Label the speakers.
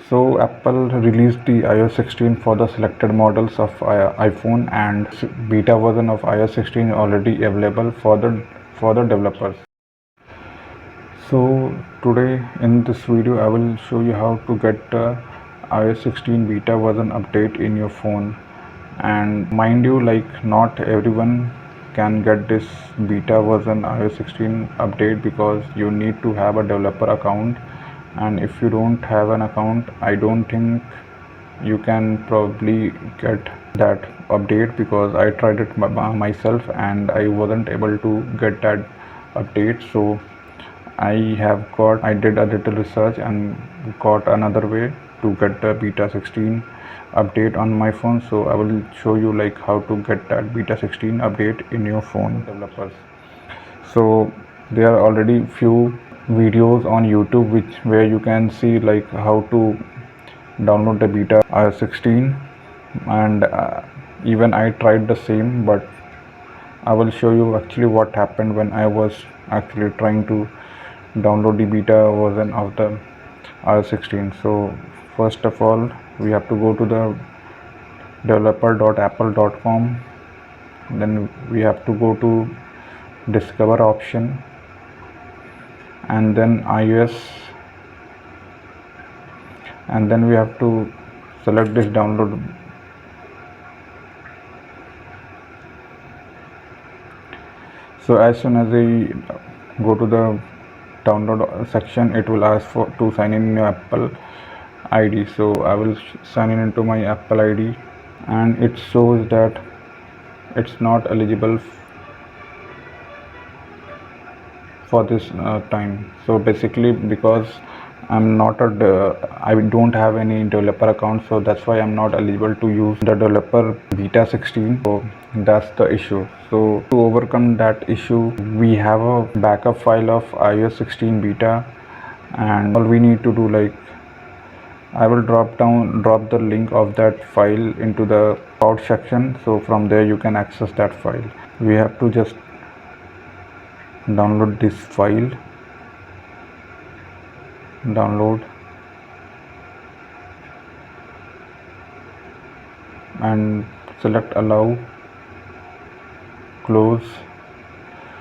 Speaker 1: So Apple released the iOS 16 for the selected models of iPhone, and beta version of iOS 16 already available for the developers. So today in this video I will show you how to get iOS 16 beta version update in your phone. And mind you, like, not everyone can get this beta version iOS 16 update because you need to have a developer account, and if you don't have an account, I don't think you can probably get that update, because I tried it myself and I wasn't able to get that update. So I did a little research and got another way to get the beta 16 update on my phone. So I will show you like how to get that beta 16 update in your phone, developers. So there are already few videos on YouTube where you can see like how to download the beta iOS 16, and even I tried the same, but I will show you actually what happened when I was actually trying to download the beta version of the iOS 16. So first of all, we have to go to the developer.apple.com. Then we have to go to discover option, and then iOS, and then we have to select this download. So as soon as we go to the download section, it will ask for to sign in your Apple ID. So I will sign in into my Apple ID, and it shows that it's not eligible for this time. So basically, because I don't have any developer account, so that's why I'm not eligible to use the developer beta 16. So that's the issue. So to overcome that issue, we have a backup file of iOS 16 beta, and all we need to do, like, I will drop the link of that file into the about section. So from there you can access that file. We have to just download this file, download, and select allow, close,